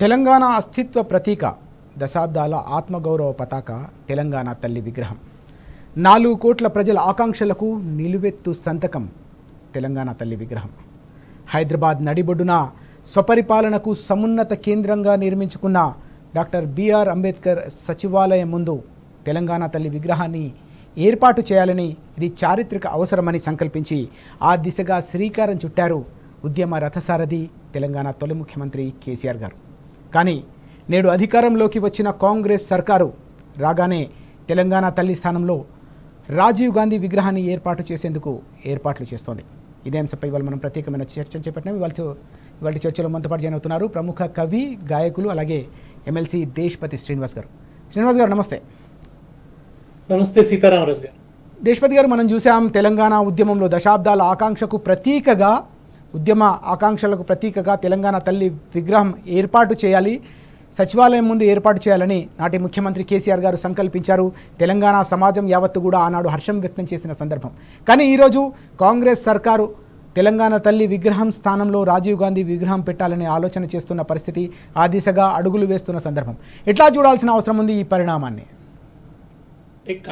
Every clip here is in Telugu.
తెలంగాణ అస్తిత్వ ప్రతీక దశాబ్దాల ఆత్మగౌరవ పతాక తెలంగాణ తల్లి విగ్రహం 4 కోట్ల ప్రజల ఆకాంక్షలకు నిలువెత్తు సంతకం తెలంగాణ తల్లి విగ్రహం హైదరాబాద్ నడిబొడ్డున స్వపరిపాలనకు సమున్నత కేంద్రంగా నిర్మించుకున్న డాక్టర్ బిఆర్ అంబేద్కర్ సచివాలయం ముందు తెలంగాణ తల్లి విగ్రహాన్ని ఏర్పాటు చేయాలని ఇది చారిత్రక అవసరమని సంకల్పించి ఆ దిశగా శ్రీకారం చుట్టారు ఉద్యమ రథసారథి తెలంగాణ తొలి ముఖ్యమంత్రి కేసీఆర్ గారు. కానీ నేడు అధికారంలోకి వచ్చిన కాంగ్రెస్ సర్కారు రాగానే తెలంగాణ తల్లి స్థానంలో రాజీవ్ గాంధీ విగ్రహాన్ని ఏర్పాటు చేసేందుకు ఏర్పాట్లు చేస్తోంది. ఇదే అంశంపై ఇవాళ మనం ప్రత్యేకమైన చర్చను చేపట్టినాం. ఇవాళ చర్చలో మనతో పాటు జాయిన్ అవుతున్నారు ప్రముఖ కవి, గాయకులు, అలాగే ఎమ్మెల్సీ దేశ్పతి శ్రీనివాస్ గారు. శ్రీనివాస్ గారు నమస్తే. నమస్తే సీతారామరాజు గారు. దేశ్పతి గారు, మనం చూసాం తెలంగాణ ఉద్యమంలో దశాబ్దాల ఆకాంక్షకు ప్రతీకగా ఉద్యమ ఆకాంక్షలకు ప్రతీకగా తెలంగాణ తల్లి విగ్రహం ఏర్పాటు చేయాలి, సచివాలయం ముందు ఏర్పాటు చేయాలని నాటి ముఖ్యమంత్రి కేసీఆర్ గారు సంకల్పించారు. తెలంగాణ సమాజం యావత్తు కూడా ఆనాడు హర్షం వ్యక్తం చేసిన సందర్భం. కానీ ఈరోజు కాంగ్రెస్ సర్కారు తెలంగాణ తల్లి విగ్రహం స్థానంలో రాజీవ్ గాంధీ విగ్రహం పెట్టాలనే ఆలోచన చేస్తున్న పరిస్థితి, ఆ దిశగా అడుగులు వేస్తున్న సందర్భం. ఎట్లా చూడాల్సిన అవసరం ఉంది ఈ పరిణామాన్ని?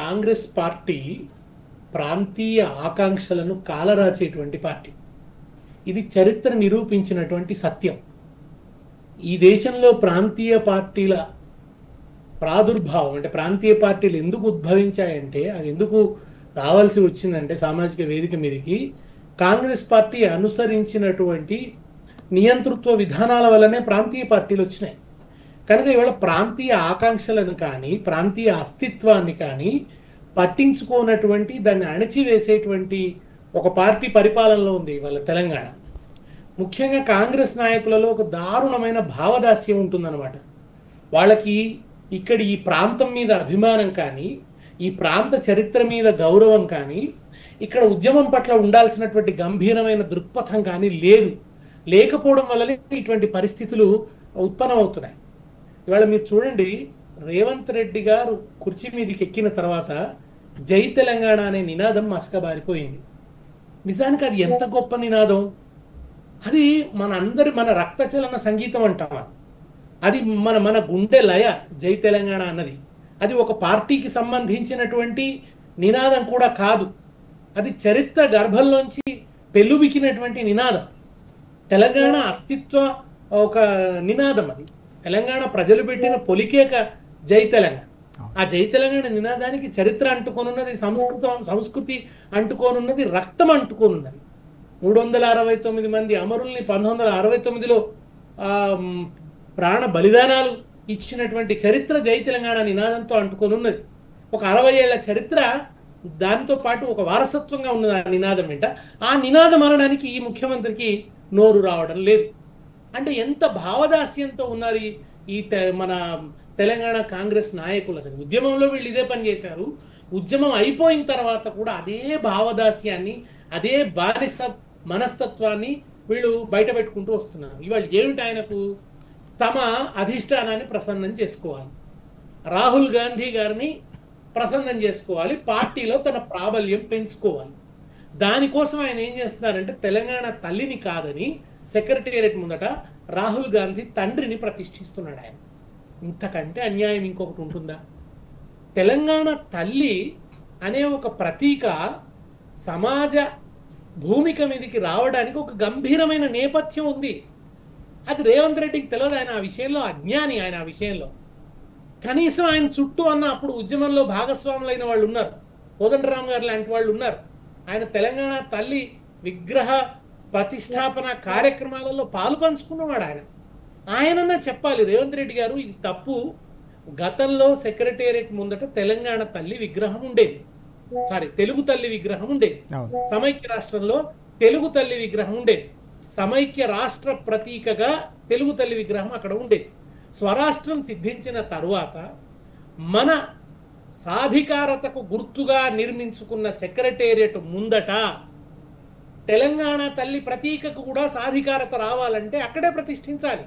కాంగ్రెస్ పార్టీ ప్రాంతీయ ఆకాంక్షలను కాలరాచేటువంటి పార్టీ. ఇది చరిత్ర నిరూపించినటువంటి సత్యం. ఈ దేశంలో ప్రాంతీయ పార్టీల ప్రాదుర్భావం, అంటే ప్రాంతీయ పార్టీలు ఎందుకు ఉద్భవించాయంటే, అవి ఎందుకు రావాల్సి వచ్చిందంటే సామాజిక వేదిక మీదకి కాంగ్రెస్ పార్టీ అనుసరించినటువంటి నియంతృత్వ విధానాల వల్లనే ప్రాంతీయ పార్టీలు వచ్చినాయి. కనుక ఇవాళ ప్రాంతీయ ఆకాంక్షలను కానీ ప్రాంతీయ అస్తిత్వాన్ని కానీ పట్టించుకోనటువంటి, దాన్ని అణచివేసేటువంటి ఒక పార్టీ పరిపాలనలో ఉంది ఇవాళ తెలంగాణ. ముఖ్యంగా కాంగ్రెస్ నాయకులలో ఒక దారుణమైన భావదాస్యం ఉంటుందన్నమాట. వాళ్ళకి ఇక్కడ ఈ ప్రాంతం మీద అభిమానం కానీ, ఈ ప్రాంత చరిత్ర మీద గౌరవం కానీ, ఇక్కడ ఉద్యమం పట్ల ఉండాల్సినటువంటి గంభీరమైన దృక్పథం కానీ లేకపోవడం వల్లనే ఇటువంటి పరిస్థితులు ఉత్పన్నమవుతున్నాయి. ఇవాళ మీరు చూడండి, రేవంత్ రెడ్డి గారు కుర్చీ మీదకి ఎక్కిన తర్వాత జై తెలంగాణ అనే నినాదం మసకబారిపోయింది. నిజానికి అది ఎంత గొప్ప నినాదం! అది మన రక్తచలన సంగీతం అంటాం. అది మన గుండె లయ. జై తెలంగాణ అన్నది అది ఒక పార్టీకి సంబంధించినటువంటి నినాదం కూడా కాదు. అది చరిత్ర గర్భంలోంచి పెళ్ళుబికినటువంటి నినాదం. తెలంగాణ అస్తిత్వ ఒక నినాదం. అది తెలంగాణ ప్రజలు పెట్టిన పొలికేక జై తెలంగాణ. ఆ జై తెలంగాణ నినాదానికి చరిత్ర అంటుకోనున్నది, సంస్కృతి అంటుకోనున్నది, రక్తం అంటుకోనున్నది. 369 మంది అమరుల్ని 1969లో ప్రాణ బలిదానాలు ఇచ్చినటువంటి చరిత్ర జై తెలంగాణ నినాదంతో అంటుకోనున్నది. ఒక 60 ఏళ్ల చరిత్ర దాంతో పాటు ఒక వారసత్వంగా ఉన్నది ఆ నినాదం వెంట. ఆ నినాదం అనడానికి ఈ ముఖ్యమంత్రికి నోరు రావడం లేదు. అంటే ఎంత భావదాస్యంతో ఉన్నారు ఈ మన తెలంగాణ కాంగ్రెస్ నాయకులు. అసలు ఉద్యమంలో వీళ్ళు ఇదే పని చేశారు. ఉద్యమం అయిపోయిన తర్వాత కూడా అదే భావదాస్యాన్ని, అదే బానిస మనస్తత్వాన్ని వీళ్ళు బయట పెట్టుకుంటూ వస్తున్నారు. ఇవాళ ఏమిటి, ఆయనకు తమ అధిష్టానాన్ని ప్రసన్నం చేసుకోవాలి, రాహుల్ గాంధీ గారిని ప్రసన్నం చేసుకోవాలి, పార్టీలో తన ప్రాబల్యం పెంచుకోవాలి. దానికోసం ఆయన ఏం చేస్తున్నారంటే తెలంగాణ తల్లిని కాదని సెక్రటేరియట్ ముందట రాహుల్ గాంధీ తండ్రిని ప్రతిష్ఠిస్తున్నాడు. ఆయన ఇంతకంటే అన్యాయం ఇంకొకటి ఉంటుందా? తెలంగాణ తల్లి అనే ఒక ప్రతీక సమాజ భూమిక మీదకి రావడానికి ఒక గంభీరమైన నేపథ్యం ఉంది. అది రేవంత్ రెడ్డికి తెలియదు. ఆయన ఆ విషయంలో అజ్ఞాని. ఆయన ఆ విషయంలో కనీసం ఆయన చుట్టూ అన్న అప్పుడు ఉద్యమంలో భాగస్వాములైన వాళ్ళు ఉన్నారు. కోదండరాం గారు లాంటి వాళ్ళు ఉన్నారు. ఆయన తెలంగాణ తల్లి విగ్రహ ప్రతిష్టాపన కార్యక్రమాలలో పాలు పంచుకున్నవాడు. ఆయనన్నా చెప్పాలి, రేవంత్ రెడ్డి గారు ఇది తప్పు. గతంలో సెక్రటేరియట్ ముందట తెలంగాణ తల్లి విగ్రహం ఉండేది, తెలుగు తల్లి విగ్రహం ఉండేది. సమైక్య రాష్ట్రంలో తెలుగు తల్లి విగ్రహం ఉండేది. సమైక్య రాష్ట్ర ప్రతీకగా తెలుగు తల్లి విగ్రహం అక్కడ ఉండేది. స్వరాష్ట్రం సిద్ధించిన తరువాత మన సాధికారతకు గుర్తుగా నిర్మించుకున్న సెక్రటేరియట్ ముందట తెలంగాణ తల్లి ప్రతీకకు కూడా సాధికారత రావాలంటే అక్కడే ప్రతిష్ఠించాలి.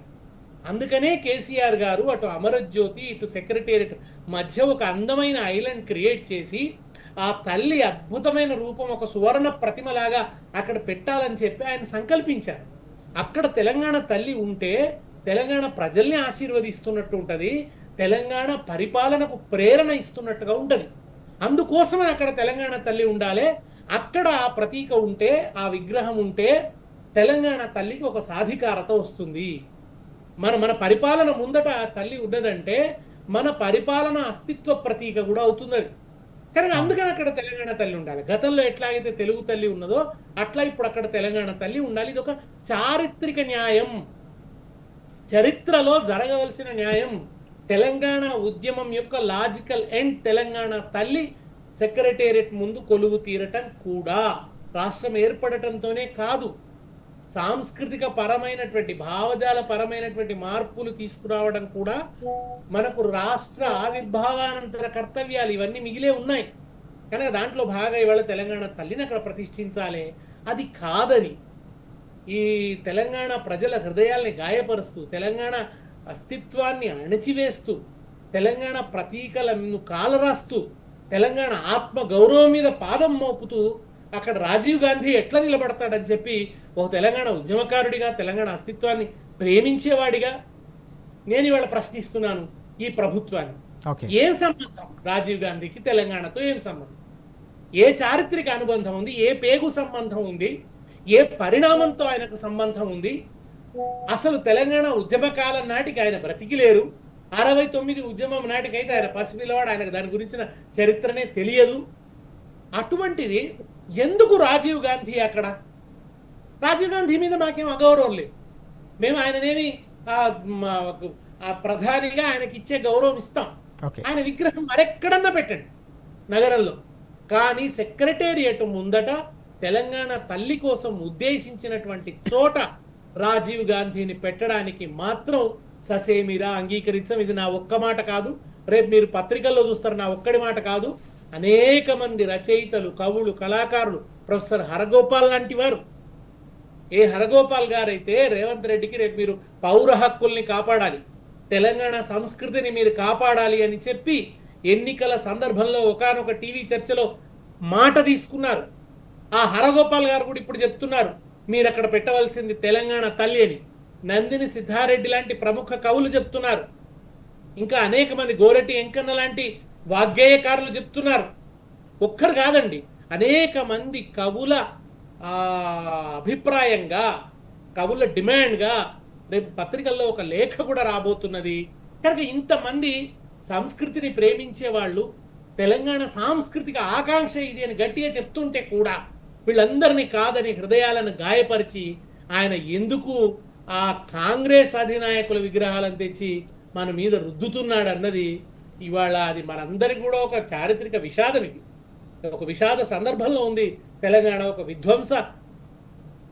అందుకనే కేసీఆర్ గారు అటు అమరజ్యోతి, ఇటు సెక్రటేరియట్ మధ్య ఒక అందమైన ఐలాండ్ క్రియేట్ చేసి ఆ తల్లి అద్భుతమైన రూపం ఒక సువర్ణ ప్రతిమలాగా అక్కడ పెట్టాలని చెప్పి ఆయన సంకల్పించారు. అక్కడ తెలంగాణ తల్లి ఉంటే తెలంగాణ ప్రజల్ని ఆశీర్వదిస్తున్నట్టు ఉంటుంది, తెలంగాణ పరిపాలనకు ప్రేరణ ఇస్తున్నట్టుగా ఉంటుంది. అందుకోసమే అక్కడ తెలంగాణ తల్లి ఉండాలి. అక్కడ ఆ ప్రతీక ఉంటే, ఆ విగ్రహం ఉంటే తెలంగాణ తల్లికి ఒక సాధికారత వస్తుంది. మన పరిపాలన ముందట తల్లి ఉన్నదంటే మన పరిపాలన అస్తిత్వ ప్రతీక కూడా అవుతుంది అది. కనుక అందుకని అక్కడ తెలంగాణ తల్లి ఉండాలి. గతంలో ఎట్లాగైతే తెలుగు తల్లి ఉన్నదో అట్లా ఇప్పుడు అక్కడ తెలంగాణ తల్లి ఉండాలి. ఇది ఒక చారిత్రక న్యాయం, చరిత్రలో జరగవలసిన న్యాయం. తెలంగాణ ఉద్యమం యొక్క లాజికల్ ఎండ్ తెలంగాణ తల్లి సెక్రటేరియట్ ముందు కొలువు తీరటం కూడా రాష్ట్రం ఏర్పడటంతోనే కాదు, సాంస్కృతిక పరమైనటువంటి భావజాల పరమైనటువంటి మార్పులు తీసుకురావడం కూడా మనకు రాష్ట్ర ఆవిర్భావానంతర కర్తవ్యాలు ఇవన్నీ మిగిలే ఉన్నాయి. కనుక దాంట్లో భాగంగా ఇవాళ తెలంగాణ తల్లిని అక్కడ ప్రతిష్ఠించాలి. అది కాదని ఈ తెలంగాణ ప్రజల హృదయాల్ని గాయపరుస్తూ, తెలంగాణ అస్తిత్వాన్ని అణచివేస్తూ, తెలంగాణ ప్రతీకలను కాలరాస్తూ, తెలంగాణ ఆత్మ గౌరవం మీద పాదం మోపుతూ అక్కడ రాజీవ్ గాంధీ ఎట్లా నిలబడతాడని చెప్పి ఒక తెలంగాణ ఉద్యమకారుడిగా, తెలంగాణ అస్తిత్వాన్ని ప్రేమించేవాడిగా నేను ఇవాళ ప్రశ్నిస్తున్నాను ఈ ప్రభుత్వాన్ని. ఏం సంబంధం రాజీవ్ గాంధీకి తెలంగాణతో? ఏం సంబంధం? ఏ చారిత్రక అనుబంధం ఉంది? ఏ పేగు సంబంధం ఉంది? ఏ పరిణామంతో ఆయనకు సంబంధం ఉంది? అసలు తెలంగాణ ఉద్యమ కాలం నాటికి ఆయన బ్రతికి లేరు. 69 ఉద్యమం నాటికైతే ఆయన పసిపిల్లవాడు, ఆయనకు దాని గురించిన చరిత్రనే తెలియదు. అటువంటిది ఎందుకు రాజీవ్ గాంధీ అక్కడ? రాజీవ్ గాంధీ మీద మాకేం అగౌరవం లేదు. మేము ఆయననేమి ప్రధానిగా ఆయనకి ఇచ్చే గౌరవం ఇస్తాం. ఆయన విగ్రహం మరెక్కడన్నా పెట్టండి నగరంలో, కానీ సెక్రటేరియట్ ముందట తెలంగాణ తల్లి కోసం ఉద్దేశించినటువంటి చోట రాజీవ్ గాంధీని పెట్టడానికి మాత్రం ససేమిరా అంగీకరించం. ఇది నా ఒక్క మాట కాదు, రేపు మీరు పత్రికల్లో చూస్తారు, నా ఒక్కడి మాట కాదు. అనేక మంది రచయితలు, కవులు, కళాకారులు, ప్రొఫెసర్ హరగోపాల్ లాంటి వారు, ఏ హరగోపాల్ గారైతే రేవంత్ రెడ్డికి రేపు మీరు పౌర హక్కుల్ని కాపాడాలి, తెలంగాణ సంస్కృతిని మీరు కాపాడాలి అని చెప్పి ఎన్నికల సందర్భంలో ఒకానొక టీవీ చర్చలో మాట తీసుకున్నారు. ఆ హరగోపాల్ గారు కూడా ఇప్పుడు చెప్తున్నారు మీరు అక్కడ పెట్టవలసింది తెలంగాణ తల్లి అని. నందిని సిద్ధారెడ్డి లాంటి ప్రముఖ కవులు చెప్తున్నారు. ఇంకా అనేక మంది, గోరటి వెంకన్న లాంటి వాగ్గేయకారులు చెప్తున్నారు. ఒక్కరు కాదండి, అనేక మంది కవుల అభిప్రాయంగా, కవుల డిమాండ్గా రేపు పత్రికల్లో ఒక లేఖ కూడా రాబోతున్నది. కనుక ఇంతమంది సంస్కృతిని ప్రేమించే వాళ్ళు, తెలంగాణ సాంస్కృతిక ఆకాంక్ష ఇది అని గట్టిగా చెప్తుంటే కూడా వీళ్ళందరినీ కాదని హృదయాలను గాయపరిచి ఆయన ఎందుకు ఆ కాంగ్రెస్ అధినాయకుల విగ్రహాలను తెచ్చి మన మీద రుద్దుతున్నాడు అన్నది ఇవాళ అది మనందరికి కూడా ఒక చారిత్రక విషాదం. ఇది ఒక విషాద సందర్భంలో ఉంది తెలంగాణ, ఒక విధ్వంస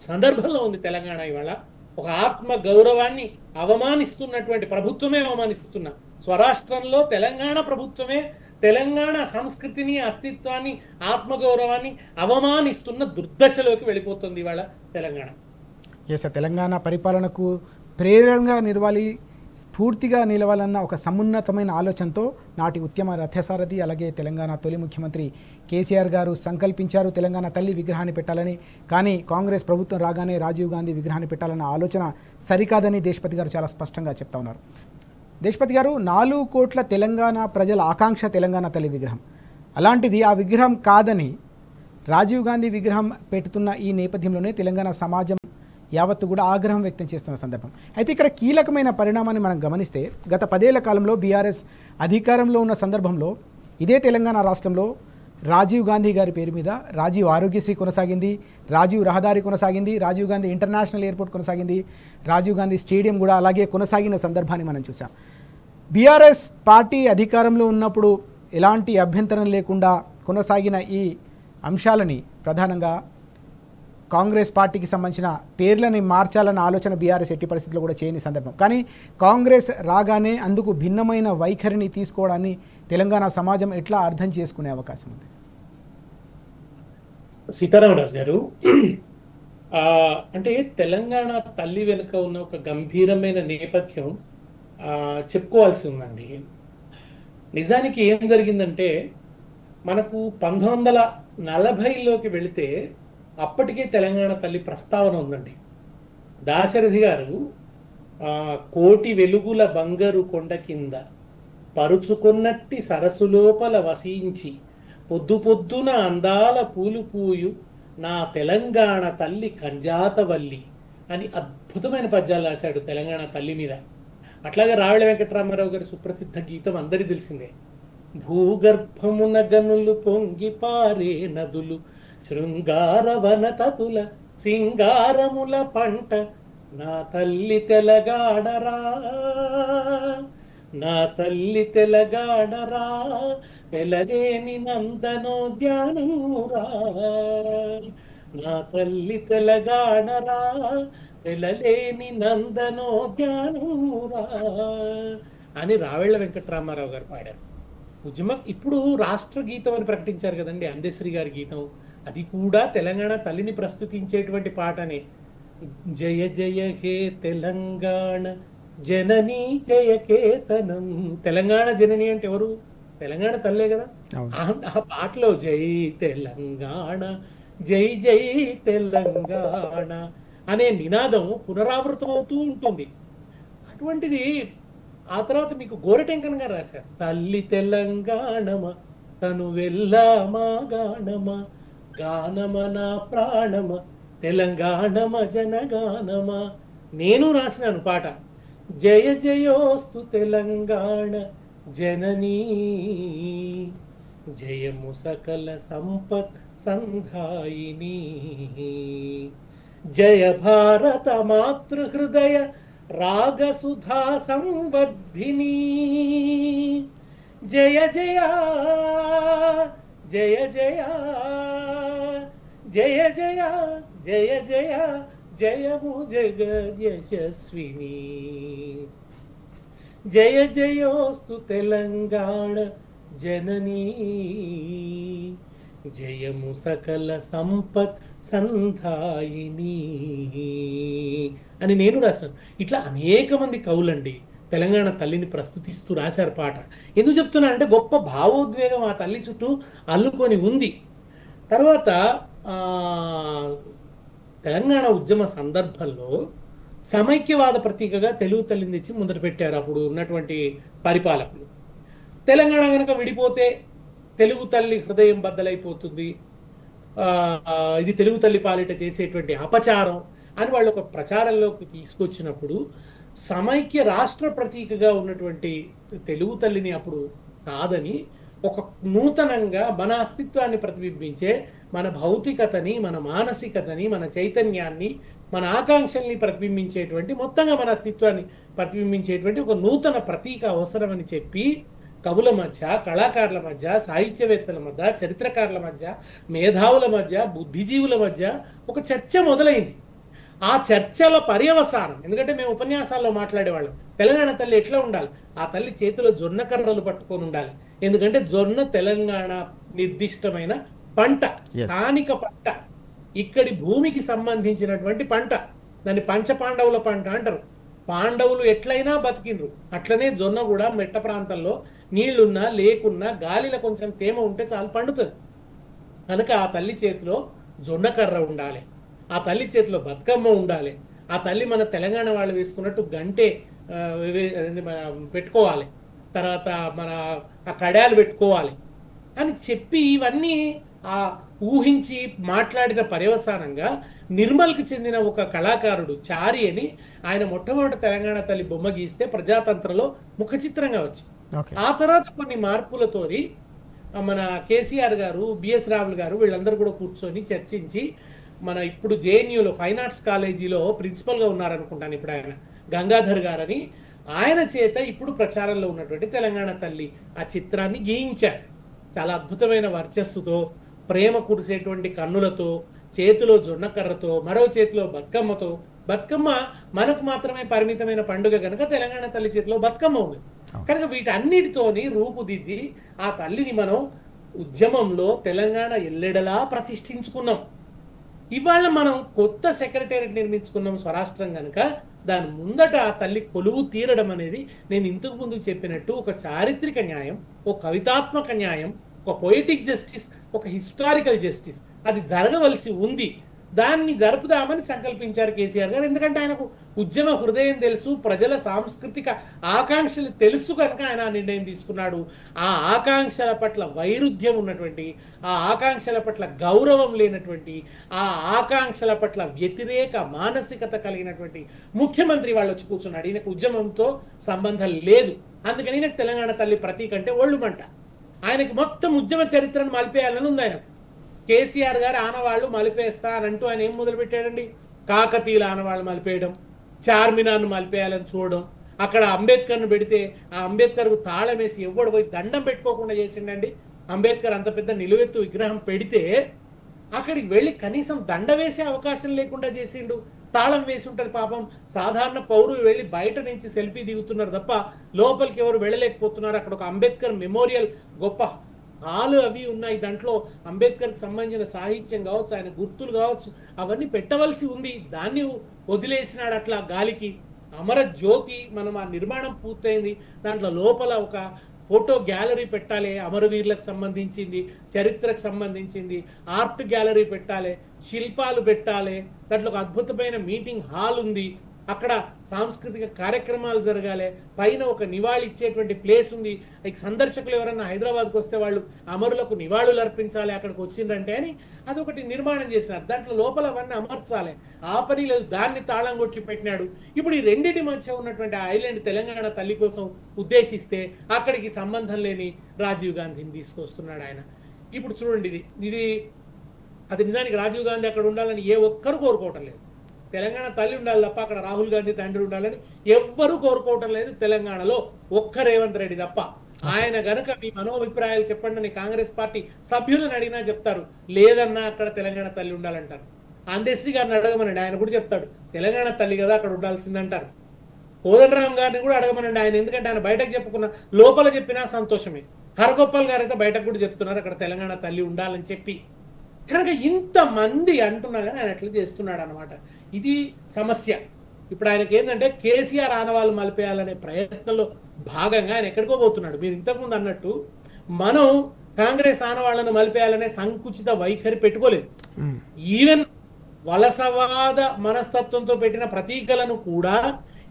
సందర్భంలో ఉంది తెలంగాణ. ఇవాళ ఒక ఆత్మ గౌరవాన్ని అవమానిస్తున్నటువంటి ప్రభుత్వమే అవమానిస్తున్న, స్వరాష్ట్రంలో తెలంగాణ ప్రభుత్వమే తెలంగాణ సంస్కృతిని, అస్తిత్వాన్ని, ఆత్మగౌరవాన్ని అవమానిస్తున్న దుర్దశలోకి వెళ్ళిపోతుంది ఇవాళ తెలంగాణ. తెలంగాణ పరిపాలనకు ప్రేరణగా నిలవాలి, స్ఫూర్తిగా నిలవాలన్న ఒక సమున్నతమైన ఆలోచనతో నాటి ఉద్యమ రథసారథి, అలాగే తెలంగాణ తొలి ముఖ్యమంత్రి కేసీఆర్ గారు సంకల్పించారు తెలంగాణ తల్లి విగ్రహాన్ని పెట్టాలని. కానీ కాంగ్రెస్ ప్రభుత్వం రాగానే రాజీవ్ గాంధీ విగ్రహాన్ని పెట్టాలన్న ఆలోచన సరికాదని దేశపతి గారు చాలా స్పష్టంగా చెప్తా ఉన్నారు. దేశపతి గారు, 4 కోట్ల తెలంగాణ ప్రజల ఆకాంక్ష తెలంగాణ తల్లి విగ్రహం. అలాంటిది ఆ విగ్రహం కాదని రాజీవ్ గాంధీ విగ్రహం పెడుతున్న ఈ నేపథ్యంలోనే తెలంగాణ సమాజం యావత్తు కూడా ఆగ్రహం వ్యక్తం చేస్తున్న సందర్భం. అయితే ఇక్కడ కీలకమైన పరిణామాన్ని మనం గమనిస్తే, గత 10 ఏళ్ల కాలంలో బీఆర్ఎస్ అధికారంలో ఉన్న సందర్భంలో ఇదే తెలంగాణ రాష్ట్రంలో రాజీవ్ గాంధీ గారి పేరు మీద రాజీవ్ ఆరోగ్యశ్రీ కొనసాగింది, రాజీవ్ రహదారి కొనసాగింది, రాజీవ్ గాంధీ ఇంటర్నేషనల్ ఎయిర్పోర్ట్ కొనసాగింది, రాజీవ్ గాంధీ స్టేడియం కూడా అలాగే కొనసాగిన సందర్భాన్ని మనం చూసాం. బీఆర్ఎస్ పార్టీ అధికారంలో ఉన్నప్పుడు ఎలాంటి అభ్యంతరం లేకుండా కొనసాగిన ఈ అంశాలని ప్రధానంగా కాంగ్రెస్ పార్టీకి సంబంధించిన పేర్లని మార్చాలన్న ఆలోచన బీఆర్ఎస్ ఎట్టి పరిస్థితుల్లో కూడా చేయని సందర్భం. కానీ కాంగ్రెస్ రాగానే అందుకు భిన్నమైన వైఖరిని తీసుకోవడాన్ని తెలంగాణ సమాజం ఎట్లా అర్థం చేసుకునే అవకాశం ఉంది? సీతారామరాజు గారు, అంటే తెలంగాణ తల్లి వెనుక ఉన్న ఒక గంభీరమైన నేపథ్యం చెప్పుకోవాల్సి ఉందండి. నిజానికి ఏం జరిగిందంటే, మనకు 1940లోకి వెళితే అప్పటికే తెలంగాణ తల్లి ప్రస్తావన ఉందండి. దాశరథి గారు ఆ కోటి వెలుగుల బంగారు కొండ కింద పరుచుకున్నట్టి సరస్సు లోపల వసించి పొద్దు పొద్దున అందాల పూలు పూయు నా తెలంగాణ తల్లి కంజాతవల్లి అని అద్భుతమైన పద్యాలు రాశాడు తెలంగాణ తల్లి మీద. అట్లాగే రావెల వెంకటరామారావు గారి సుప్రసిద్ధ గీతం అందరికీ తెలిసిందే. భూగర్భమున గనులు పొంగి పారే నదులు శృంగార వనతతుల సింగారముల పంట నా తల్లి తెలంగాణరా, నా తల్లి తెలంగాణరా, వెలగేని నందనోద్యానమురా, నా తల్లి తెలంగాణరా, వెలలేని నందనోద్యానమురా అని రావెళ్ళ వెంకటరామారావు గారు పాడారు. ఇప్పుడు రాష్ట్ర గీతం అని ప్రకటించారు కదండి అందశ్రీ గారి గీతం, అది కూడా తెలంగాణ తల్లిని ప్రస్తుతించేటువంటి పాటనే. జయ జయ హే తెలంగాణ జనని జయ కేతనం. తెలంగాణ జనని అంటే ఎవరు? తెలంగాణ తల్లే కదా. ఆ పాటలో జై తెలంగాణ జై జై తెలంగాణ అనే నినాదం పునరావృతం అవుతూ ఉంటుంది. అటువంటిది ఆ తర్వాత మీకు గోరటెంకన్ గారు రాశారు, తల్లి తెలంగాణమ తను వెళ్ళామా గానమ గానమ నా ప్రాణమ తెలంగాణమ జనగానమ. నేను రాసినాను పాట, జయ జయోస్తు తెలంగాణ జననీ జయము సకల సంపత్ సంధాయిని జయ భారత మాతృహృదయ రాగసుధా సంవర్ధిని జయ జయ జయ జయ జయ జయ జయ జయ జయము జగద్యశస్విని జయ జయోస్తు తెలంగాణ జననీ జయము సకల సంపత్ సంధాయిని అని నేను రాశాను. ఇట్లా అనేక మంది కవులండి తెలంగాణ తల్లిని ప్రస్తుతిస్తూ రాశారు పాట. ఎందుకు చెప్తున్నానంటే గొప్ప భావోద్వేగం ఆ తల్లి చుట్టూ అల్లుకొని ఉంది. తర్వాత తెలంగాణ ఉద్యమ సందర్భంలో సమైక్యవాద ప్రతీకగా తెలుగు తల్లిని తెచ్చి ముందట పెట్టారు అప్పుడు ఉన్నటువంటి పరిపాలకులు. తెలంగాణ కనుక విడిపోతే తెలుగు తల్లి హృదయం బద్దలైపోతుంది, ఇది తెలుగు తల్లి పాలిట చేసేటువంటి అపచారం అని వాళ్ళు ఒక ప్రచారంలోకి తీసుకొచ్చినప్పుడు సమైక్య రాష్ట్ర ప్రతీకగా ఉన్నటువంటి తెలుగు తల్లిని అప్పుడు కాదని ఒక నూతనంగా మన అస్తిత్వాన్ని ప్రతిబింబించే మన భౌతికతని, మన మానసికతని, మన చైతన్యాన్ని, మన ఆకాంక్షల్ని ప్రతిబింబించేటువంటి మొత్తంగా మన అస్తిత్వాన్ని ప్రతిబింబించేటువంటి ఒక నూతన ప్రతీక అవసరమని చెప్పి కవుల మధ్య, కళాకారుల మధ్య, సాహిత్యవేత్తల మధ్య, చరిత్రకారుల మధ్య, మేధావుల మధ్య, బుద్ధిజీవుల మధ్య ఒక చర్చ మొదలైంది. ఆ చర్చల పర్యవసానం, ఎందుకంటే మేము ఉపన్యాసాల్లో మాట్లాడేవాళ్ళం తెలంగాణ తల్లి ఎట్లా ఉండాలి, ఆ తల్లి చేతిలో జొన్న కర్రలు పట్టుకొని ఉండాలి. ఎందుకంటే జొన్న తెలంగాణ నిర్దిష్టమైన పంట, స్థానిక పంట, ఇక్కడి భూమికి సంబంధించినటువంటి పంట. దాన్ని పంచపాండవుల పంట అంటారు. పాండవులు ఎట్లయినా బతికిండ్రు, అట్లనే జొన్న కూడా మెట్ట ప్రాంతంలో నీళ్లున్నా లేకున్నా గాలిలో కొంచెం తేమ ఉంటే చాలు పండుతుంది. కనుక ఆ తల్లి చేతిలో జొన్న కర్ర ఉండాలి, ఆ తల్లి చేతిలో బతుకమ్మ ఉండాలి, ఆ తల్లి మన తెలంగాణ వాళ్ళు వేసుకున్నట్టు గంటే పెట్టుకోవాలి, తర్వాత మన ఆ కడాలు పెట్టుకోవాలి అని చెప్పి ఇవన్నీ ఆ ఊహించి మాట్లాడిన పర్యవసానంగా నిర్మల్కి చెందిన ఒక కళాకారుడు చారి అని ఆయన మొట్టమొదటి తెలంగాణ తల్లి బొమ్మ గీస్తే ప్రజాతంత్రలో ముఖ చిత్రంగా వచ్చింది. ఆ తర్వాత కొన్ని మార్పులతోని మన కేసీఆర్ గారు, బిఎస్ రావుల్ గారు వీళ్ళందరూ కూడా కూర్చొని చర్చించి మన ఇప్పుడు జేఎన్యూలో ఫైన్ ఆర్ట్స్ కాలేజీలో ప్రిన్సిపల్గా ఉన్నారనుకుంటాను ఇప్పుడు ఆయన, గంగాధర్ గారని, ఆయన చేత ఇప్పుడు ప్రచారంలో ఉన్నటువంటి తెలంగాణ తల్లి ఆ చిత్రాన్ని గీయించారు. చాలా అద్భుతమైన వర్చస్సుతో, ప్రేమ కురిసేటువంటి కన్నులతో, చేతిలో జొన్నకర్రతో, మరో చేతిలో బతుకమ్మతో. బతుకమ్మ మనకు మాత్రమే పరిమితమైన పండుగ కనుక తెలంగాణ తల్లి చేతిలో బతుకమ్మ ఉంది కనుక వీటన్నిటితోని రూపుదిద్ది ఆ తల్లిని మనం ఉద్యమంలో తెలంగాణ ఎల్లెడలా ప్రతిష్ఠించుకున్నాం. ఇవాళ మనం కొత్త సెక్రటేరియట్ నిర్మించుకున్నాం స్వరాష్ట్రం కనుక దాని ముందట ఆ తల్లి కొలువు తీరడం అనేది నేను ఇంతకు ముందు చెప్పినట్టు ఒక చారిత్రక న్యాయం, ఒక కవితాత్మక న్యాయం, ఒక పొయిటిక్ జస్టిస్, ఒక హిస్టారికల్ జస్టిస్. అది జరగవలసి ఉంది. దాన్ని జరుపుదామని సంకల్పించారు కేసీఆర్ గారు. ఎందుకంటే ఆయనకు ఉద్యమ హృదయం తెలుసు, ప్రజల సాంస్కృతిక ఆకాంక్షలు తెలుసు కనుక ఆయన ఆ నిర్ణయం తీసుకున్నాడు. ఆ ఆకాంక్షల పట్ల వైరుధ్యం ఉన్నటువంటి, ఆ ఆకాంక్షల పట్ల గౌరవం లేనటువంటి, ఆ ఆకాంక్షల పట్ల వ్యతిరేక మానసికత కలిగినటువంటి ముఖ్యమంత్రి వాళ్ళు వచ్చి కూర్చున్నాడు. ఈయనకు ఉద్యమంతో సంబంధం లేదు. అందుకని ఈయనకు తెలంగాణ తల్లి ప్రతీక అంటే ఒళ్ళుమంట. ఆయనకి మొత్తం ఉద్యమ చరిత్రను మలిపేయాలని ఉంది ఆయన. కేసీఆర్ గారు ఆనవాళ్లు మలిపేస్తా అని అంటూ ఆయన ఏం మొదలు పెట్టాడండి? కాకతీయుల ఆనవాళ్ళు మలిపేయడం, చార్మినార్ను మలిపేయాలని చూడడం, అక్కడ అంబేద్కర్ను పెడితే ఆ అంబేద్కర్కు తాళం వేసి ఎవ్వడు పోయి దండం పెట్టుకోకుండా చేసిండండి. అంబేద్కర్ అంత పెద్ద నిలువెత్తు విగ్రహం పెడితే అక్కడికి వెళ్ళి కనీసం దండ వేసే అవకాశం లేకుండా చేసిండు. తాళం వేసి ఉంటుంది పాపం. సాధారణ పౌరులు వెళ్ళి బయట నుంచి సెల్ఫీ దిగుతున్నారు తప్ప లోపలికి ఎవరు వెళ్ళలేకపోతున్నారు. అక్కడ ఒక అంబేద్కర్ మెమోరియల్ గొప్ప హాలు అవి ఉన్నాయి. దాంట్లో అంబేద్కర్కి సంబంధించిన సాహిత్యం కావచ్చు, ఆయన గుర్తులు కావచ్చు, అవన్నీ పెట్టవలసి ఉంది. దాన్ని వదిలేసినాడు అట్లా గాలికి. అమర జ్యోతి మనం ఆ నిర్మాణం పూర్తయింది. దాంట్లో లోపల ఒక ఫోటో గ్యాలరీ పెట్టాలి, అమరవీరులకు సంబంధించింది, చరిత్రకు సంబంధించింది, ఆర్ట్ గ్యాలరీ పెట్టాలి, శిల్పాలు పెట్టాలి. దాంట్లో ఒక అద్భుతమైన మీటింగ్ హాల్ ఉంది. అక్కడ సాంస్కృతిక కార్యక్రమాలు జరగాలి. పైన ఒక నివాళి ఇచ్చేటువంటి ప్లేస్ ఉంది. సందర్శకులు ఎవరన్నా హైదరాబాద్కి వస్తే వాళ్ళు అమరులకు నివాళులు అర్పించాలి అక్కడికి వచ్చిందంటే అని అదొకటి నిర్మాణం చేసినారు. దాంట్లో లోపల అవన్నీ అమర్చాలి. ఆ పని లేదు, దాన్ని తాళం కొట్టి పెట్టినాడు. ఇప్పుడు ఈ రెండింటి మధ్య ఉన్నటువంటి ఐలాండ్ తెలంగాణ తల్లి కోసం ఉద్దేశిస్తే అక్కడికి సంబంధం లేని రాజీవ్ గాంధీని తీసుకొస్తున్నాడు ఆయన. ఇప్పుడు చూడండి, ఇది అది నిజానికి రాజీవ్ గాంధీ అక్కడ ఉండాలని ఏ ఒక్కరు కోరుకోవటం లేదు. తెలంగాణ తల్లి ఉండాలి తప్ప అక్కడ రాహుల్ గాంధీ తండ్రి ఉండాలని ఎవ్వరూ కోరుకోవటం లేదు తెలంగాణలో, ఒక్క రేవంత్ రెడ్డి తప్ప. ఆయన గనుక మీ మనోభిప్రాయాలు చెప్పండి అని కాంగ్రెస్ పార్టీ సభ్యులను అడిగినా చెప్తారు, లేదన్నా అక్కడ తెలంగాణ తల్లి ఉండాలంటారు. అందశ్రీ గారిని అడగమనండి, ఆయన కూడా చెప్తాడు తెలంగాణ తల్లి కదా అక్కడ ఉండాల్సిందంటారు. కోదండరామ్ గారిని కూడా అడగమనండి, ఆయన ఎందుకంటే ఆయన బయటకు చెప్పుకున్న లోపల చెప్పినా సంతోషమే. హరగోపాల్ గారు అయితే బయటకు కూడా చెప్తున్నారు అక్కడ తెలంగాణ తల్లి ఉండాలని చెప్పి. కనుక ఇంతమంది అంటున్నా కానీ ఆయన ఎట్లా చేస్తున్నాడు అనమాట. ఇది సమస్య. ఇప్పుడు ఆయనకి ఏంటంటే కేసీఆర్ ఆనవాళ్ళు మలిపేయాలనే ప్రయత్నంలో భాగంగా ఆయన ఎక్కడికో పోతున్నాడు. మీరు ఇంతకుముందు అన్నట్టు మనం కాంగ్రెస్ ఆనవాళ్లను మలిపేయాలనే సంకుచిత వైఖరి పెట్టుకోలేదు. ఈవెన్ వలసవాద మనస్తత్వంతో పెట్టిన ప్రతీకలను కూడా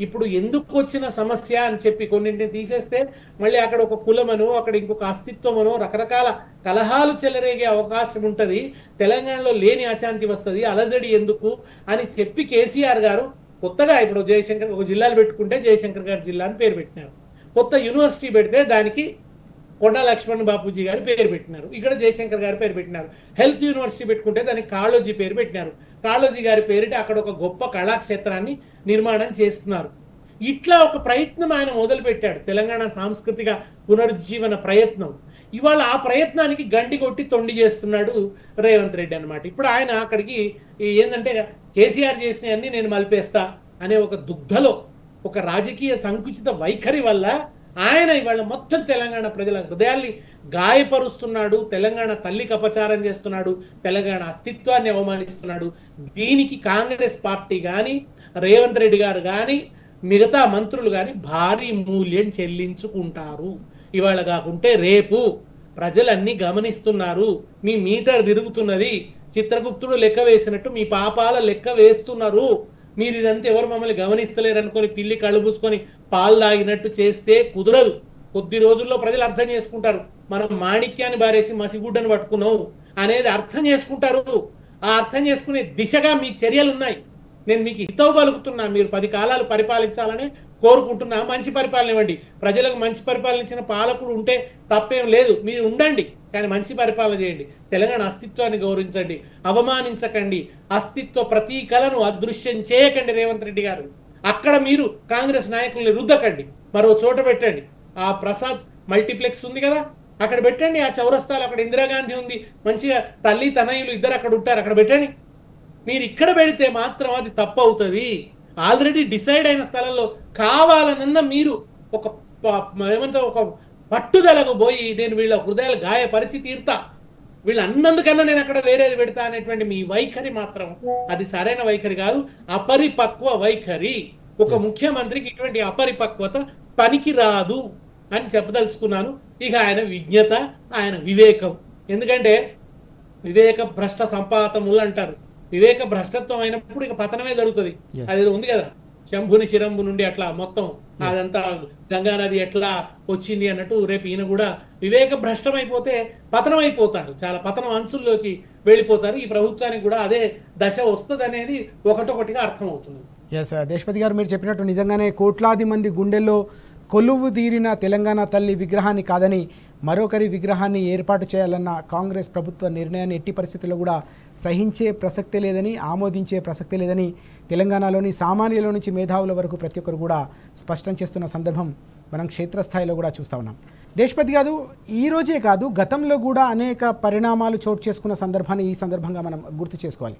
ఇప్పుడు ఎందుకు వచ్చిన సమస్య అని చెప్పి కొన్నింటిని తీసేస్తే మళ్ళీ అక్కడ ఒక కులమనో అక్కడ ఇంకొక అస్తిత్వమనో రకరకాల కలహాలు చెలరేగే అవకాశం ఉంటుంది. తెలంగాణలో లేని అశాంతి వస్తుంది, అలజడి ఎందుకు అని చెప్పి కేసీఆర్ గారు కొత్తగా ఇప్పుడు జయశంకర్ ఒక జిల్లాలు పెట్టుకుంటే జయశంకర్ గారి జిల్లా అని పేరు పెట్టినారు. కొత్త యూనివర్సిటీ పెడితే దానికి కొండా లక్ష్మణ్ బాపూజీ గారి పేరు పెట్టినారు, ఇక్కడ జయశంకర్ గారి పేరు పెట్టినారు. హెల్త్ యూనివర్సిటీ పెట్టుకుంటే దానికి కాళోజీ పేరు పెట్టినారు, కాళోజీ గారి పేరిట అక్కడ ఒక గొప్ప కళాక్షేత్రాన్ని నిర్మాణం చేస్తున్నారు. ఇట్లా ఒక ప్రయత్నం ఆయన మొదలు పెట్టాడు, తెలంగాణ సాంస్కృతిక పునరుజ్జీవన ప్రయత్నం. ఇవాళ ఆ ప్రయత్నానికి గండి కొట్టి తొండి చేస్తున్నాడు రేవంత్ రెడ్డి అనమాట. ఇప్పుడు ఆయన అక్కడికి ఏంటంటే కేసీఆర్ చేసినవన్నీ నేను మలిపేస్తా అనే ఒక దుగ్ధలో ఒక రాజకీయ సంకుచిత వైఖరి వల్ల ఆయన ఇవాళ మొత్తం తెలంగాణ ప్రజల హృదయాల్ని గాయపరుస్తున్నాడు, తెలంగాణ తల్లికి అపచారం చేస్తున్నాడు, తెలంగాణ అస్తిత్వాన్ని అవమానిస్తున్నాడు. దీనికి కాంగ్రెస్ పార్టీ కానీ రేవంత్ రెడ్డి గారు కానీ మిగతా మంత్రులు కానీ భారీ మూల్యం చెల్లించుకుంటారు. ఇవాళ కాకుంటే రేపు ప్రజలన్నీ గమనిస్తున్నారు, మీ మీటర్ తిరుగుతున్నది, చిత్రగుప్తుడు లెక్క వేసినట్టు మీ పాపాల లెక్క వేస్తున్నారు. మీరు ఇదంతా ఎవరు మమ్మల్ని గమనిస్తలేరు అనుకొని పిల్లి కళ్ళు పూసుకొని పాలు తాగినట్టు చేస్తే కుదరదు. కొద్ది రోజుల్లో ప్రజలు అర్థం చేసుకుంటారు, మనం మాణిక్యాన్ని బారేసి మసిగుడ్డను పట్టుకున్నాం అనేది అర్థం చేసుకుంటారు. ఆ అర్థం చేసుకునే దిశగా మీ చర్యలు ఉన్నాయి. నేను మీకు హితవు పలుకుతున్నా, మీరు 10 కాలాలు పరిపాలించాలని కోరుకుంటున్నా. మంచి పరిపాలన ఇవ్వండి, ప్రజలకు మంచి పరిపాలన ఇచ్చిన పాలకుడు ఉంటే తప్పేం లేదు, మీరు ఉండండి, కానీ మంచి పరిపాలన చేయండి. తెలంగాణ అస్తిత్వాన్ని గౌరవించండి, అవమానించకండి, అస్తిత్వ ప్రతీకలను అదృశ్యం చేయకండి. రేవంత్ రెడ్డి గారు అక్కడ మీరు కాంగ్రెస్ నాయకుల్ని రుద్దకండి, మరో చోట పెట్టండి. ఆ ప్రసాద్ మల్టీప్లెక్స్ ఉంది కదా, అక్కడ పెట్టండి. ఆ చౌరస్తాలు అక్కడ ఇందిరాగాంధీ ఉంది, మంచిగా తల్లి తనయులు ఇద్దరు అక్కడ ఉంటారు, అక్కడ పెట్టండి. మీరు ఇక్కడ పెడితే మాత్రం అది తప్పు అవుతుంది. ఆల్రెడీ డిసైడ్ అయిన స్థలంలో కావాలనన్న మీరు ఒక ఏమంటే ఒక పట్టుదలకు పోయి నేను వీళ్ళ హృదయాలు గాయపరిచి తీరుతా, వీళ్ళు అన్నందుకన్నా నేను అక్కడ వేరేది పెడతా అనేటువంటి మీ వైఖరి మాత్రం అది సరైన వైఖరి కాదు, అపరిపక్వ వైఖరి. ఒక ముఖ్యమంత్రికి ఇటువంటి అపరిపక్వత పనికి రాదు అని చెప్పదలుచుకున్నాను. ఇక ఆయన విజ్ఞత, ఆయన వివేకం, ఎందుకంటే వివేక భ్రష్ట సంపాతములు అంటారు. వివేక భ్రష్టత్వం అయినప్పుడు ఇక పతనమే జరుగుతుంది. అది ఉంది కదా, శంభుని శిరంభు నుండి అట్లా మొత్తం అదంతా గంగా నది ఎట్లా వచ్చింది అన్నట్టు రేపు ఈయన కూడా వివేక భ్రష్టం అయిపోతే పతనం అయిపోతారు, చాలా పతనం అంచుల్లోకి వెళ్ళిపోతారు. ఈ ప్రభుత్వానికి కూడా అదే దశ వస్తుంది అనేది ఒకటొకటిగా అర్థమవుతుంది. ఎస్ దేశపతి గారు, మీరు చెప్పినట్టు నిజంగానే కోట్లాది మంది గుండెల్లో కొలువు తీరిన తెలంగాణ తల్లి విగ్రహాన్ని కాదని మరొకరి విగ్రహాన్ని ఏర్పాటు చేయాలన్న కాంగ్రెస్ ప్రభుత్వ నిర్ణయాన్ని ఎట్టి పరిస్థితుల్లో కూడా సహించే ప్రసక్తే లేదని, ఆమోదించే ప్రసక్తే లేదని తెలంగాణలోని సామాన్యుల నుంచి మేధావుల వరకు ప్రతి ఒక్కరు కూడా స్పష్టం చేస్తున్న సందర్భం మనం క్షేత్రస్థాయిలో కూడా చూస్తూ ఉన్నాం. దేశపతి గారు, ఈ రోజే కాదు గతంలో కూడా అనేక పరిణామాలు చోటు చేసుకున్న సందర్భాన్ని ఈ సందర్భంగా మనం గుర్తు చేసుకోవాలి.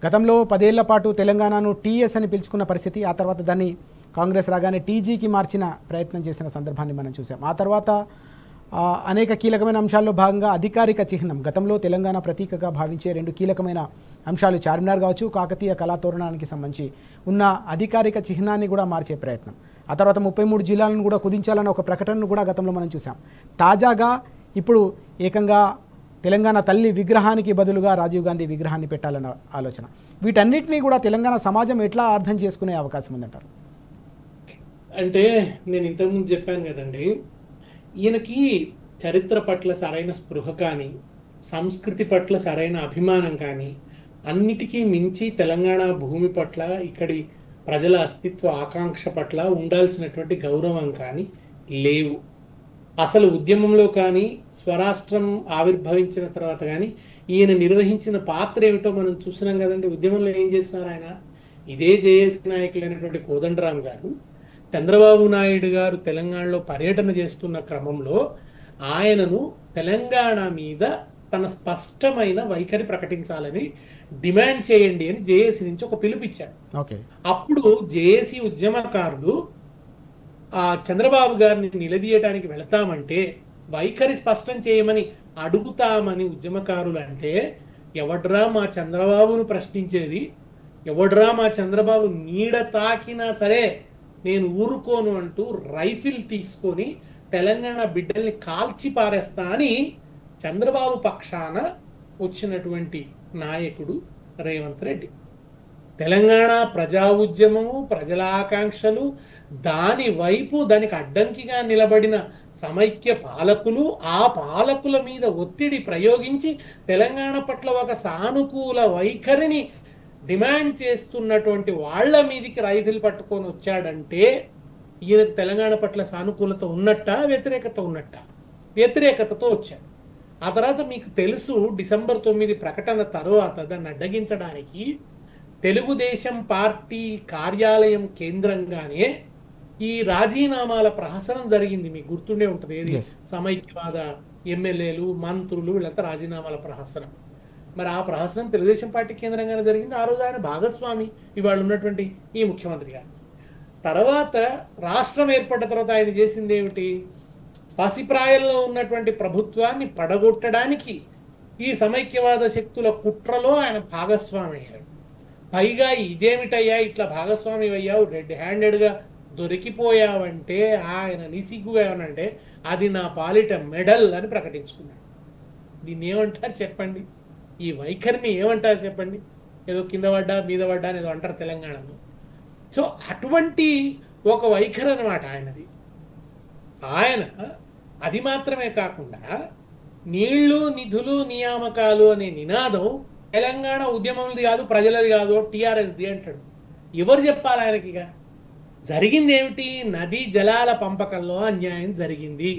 గతంలో 10 ఏళ్ల పాటు తెలంగాణను టీఎస్ అని పిలుచుకున్న పరిస్థితి, ఆ తర్వాత దాన్ని కాంగ్రెస్ రాగానే టీజీకి మార్చిన ప్రయత్నం చేసిన సందర్భాన్ని మనం చూసాం. ఆ తర్వాత అనేక కీలకమైన అంశాల్లో భాగంగా అధికారిక చిహ్నం, గతంలో తెలంగాణ ప్రతీకగా భావించే 2 కీలకమైన అంశాలు చార్మినార్ కావచ్చు, కాకతీయ కళాతోరణానికి సంబంధించి ఉన్న అధికారిక చిహ్నాన్ని కూడా మార్చే ప్రయత్నం, ఆ తర్వాత 33 జిల్లాలను కూడా కుదించాలన్న ఒక ప్రకటనను కూడా గతంలో మనం చూసాం. తాజాగా ఇప్పుడు ఏకంగా తెలంగాణ తల్లి విగ్రహానికి బదులుగా రాజీవ్ గాంధీ విగ్రహాన్ని పెట్టాలన్న ఆలోచన. వీటన్నిటినీ కూడా తెలంగాణ సమాజం ఎట్లా అర్థం చేసుకునే అవకాశం ఉందంటారు? అంటే నేను ఇంతకుముందు చెప్పాను కదండి, ఈయనకి చరిత్ర పట్ల సరైన స్పృహ కానీ, సంస్కృతి పట్ల సరైన అభిమానం కానీ, అన్నిటికీ మించి తెలంగాణ భూమి పట్ల, ఇక్కడి ప్రజల అస్తిత్వ ఆకాంక్ష పట్ల ఉండాల్సినటువంటి గౌరవం కానీ లేవు. అసలు ఉద్యమంలో కానీ, స్వరాష్ట్రం ఆవిర్భవించిన తర్వాత కానీ ఈయన నిర్వహించిన పాత్ర ఏమిటో మనం చూసినాం కదండి. ఉద్యమంలో ఏం చేసినారు ఆయన? ఇదే జేఏసీ నాయకులైనటువంటి కోదండరాం గారు, చంద్రబాబు నాయుడు గారు తెలంగాణలో పర్యటన చేస్తున్న క్రమంలో ఆయనను తెలంగాణ మీద తన స్పష్టమైన వైఖరి ప్రకటించాలని డిమాండ్ చేయండి అని జేఏసీ నుంచి ఒక పిలుపిచ్చారు. అప్పుడు జేఏసీ ఉద్యమకారులు ఆ చంద్రబాబు గారిని నిలదీయటానికి వెళతామంటే, వైఖరి స్పష్టం చేయమని అడుగుతామని ఉద్యమకారులు అంటే, ఎవడ్రా మా చంద్రబాబును ప్రశ్నించేది, ఎవడ్రా మా చంద్రబాబు నీడ తాకినా సరే నేను ఊరుకోను అంటూ రైఫిల్ తీసుకొని తెలంగాణ బిడ్డల్ని కాల్చి పారేస్తా అని చంద్రబాబు పక్షాన వచ్చినటువంటి నాయకుడు రేవంత్ రెడ్డి. తెలంగాణ ప్రజా ఉద్యమము, ప్రజల ఆకాంక్షలు, దాని వైపు దానికి అడ్డంకిగా నిలబడిన సమైక్య పాలకులు, ఆ పాలకుల మీద ఒత్తిడి ప్రయోగించి తెలంగాణ పట్ల ఒక సానుకూల వైఖరిని డిమాండ్ చేస్తున్నటువంటి వాళ్ళ మీదికి రైఫిల్ పట్టుకొని వచ్చాడంటే ఈయనకు తెలంగాణ పట్ల సానుకూలత ఉన్నట్ట, వ్యతిరేకత ఉన్నట్ట? వ్యతిరేకతతో వచ్చాడు. ఆ తర్వాత మీకు తెలుసు, డిసెంబర్ 9 ప్రకటన తర్వాత దాన్ని అడ్డగించడానికి తెలుగుదేశం పార్టీ కార్యాలయం కేంద్రంగానే ఈ రాజీనామాల ప్రహసనం జరిగింది. మీకు గుర్తుండే ఉంటుంది, ఏది సమైక్యవాద ఎమ్మెల్యేలు, మంత్రులు వీళ్ళంతా రాజీనామాల ప్రహసనం. మరి ఆ ప్రహసనం తెలుగుదేశం పార్టీ కేంద్రంగానే జరిగింది. ఆ రోజు ఆయన భాగస్వామి ఇవాళ ఉన్నటువంటి ఈ ముఖ్యమంత్రి గారు. తర్వాత రాష్ట్రం ఏర్పడ్డ తర్వాత ఆయన చేసింది ఏమిటి? పసిప్రాయంలో ఉన్నటువంటి ప్రభుత్వాన్ని పడగొట్టడానికి ఈ సమైక్యవాద శక్తుల కుట్రలో ఆయన భాగస్వామి అయ్యాడు. పైగా ఇదేమిటయ్యా ఇట్లా భాగస్వామి అయ్యావు, రెడ్ హ్యాండెడ్గా దొరికిపోయావంటే ఆయన నిసిగ్గుగా ఏమనంటే అది నా పాలిట మెడల్ అని ప్రకటించుకున్నాడు. దీన్ని ఏమంటారు చెప్పండి? ఈ వైఖరిని ఏమంటారు చెప్పండి? ఏదో కింద పడ్డా మీద పడ్డా అని ఏదో అంటారు తెలంగాణలో. సో అటువంటి ఒక వైఖరి అన్నమాట ఆయనది. ఆయన అది మాత్రమే కాకుండా నీళ్లు, నిధులు, నియామకాలు అనే నినాదం తెలంగాణ ఉద్యమంది కాదు, ప్రజలది కాదు, టీఆర్ఎస్ది అంటాడు. ఎవరు చెప్పాలి ఆయనకి? ఇక జరిగింది ఏమిటి? నదీ జలాల పంపకంలో అన్యాయం జరిగింది,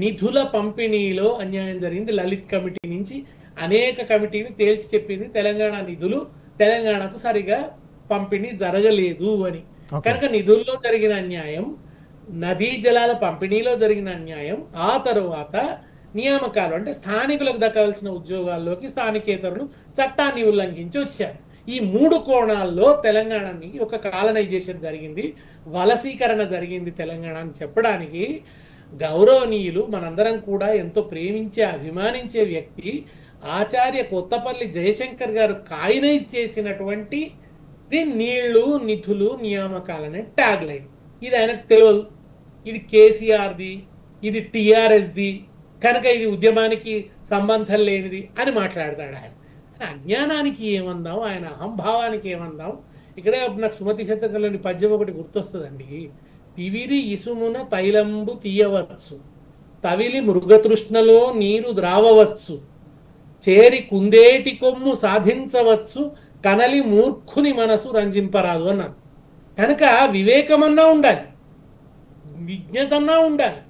నిధుల పంపిణీలో అన్యాయం జరిగింది. లలిత్ కమిటీ నుంచి అనేక కమిటీలు తేల్చి చెప్పింది తెలంగాణ నిధులు తెలంగాణకు సరిగా పంపిణీ జరగలేదు అని. కనుక నిధుల్లో జరిగిన అన్యాయం, నదీ జలాల పంపిణీలో జరిగిన అన్యాయం, ఆ తరువాత నియామకాలు అంటే స్థానికులకు దక్కవలసిన ఉద్యోగాల్లోకి స్థానికేతరులు చట్టాన్ని ఉల్లంఘించి వచ్చారు. ఈ 3 కోణాల్లో తెలంగాణని ఒక కాలనైజేషన్ జరిగింది, వలసీకరణ జరిగింది తెలంగాణ అని చెప్పడానికి గౌరవనీయులు, మనందరం కూడా ఎంతో ప్రేమించే అభిమానించే వ్యక్తి ఆచార్య కొత్తపల్లి జయశంకర్ గారు కాయినైజ్ చేసినటువంటి నీళ్లు, నిధులు, నియామకాలనే ట్యాగ్ లైన్. ఇది ఆయనకు తెలియదు. ఇది కేసీఆర్ది, ఇది టీఆర్ఎస్ది, కనుక ఇది ఉద్యమానికి సంబంధం లేనిది అని మాట్లాడతాడు ఆయన. అజ్ఞానానికి ఏమందాం, ఆయన అహంభావానికి ఏమందాం. ఇక్కడే నాకు సుమతి శతకంలోని పద్యం ఒకటి గుర్తొస్తుందండి. తివిరి ఇసుమున తైలంబు తీయవచ్చు, తవిలి మృగతృష్ణలో నీరు ద్రావవచ్చు, చేరి కుందేటి కొమ్ము సాధించవచ్చు, కనలి మూర్ఖుని మనసు రంజింపరాదు అన్నారు. కనుక వివేకమన్నా ఉండాలి, విజ్ఞతన్నా ఉండాలి,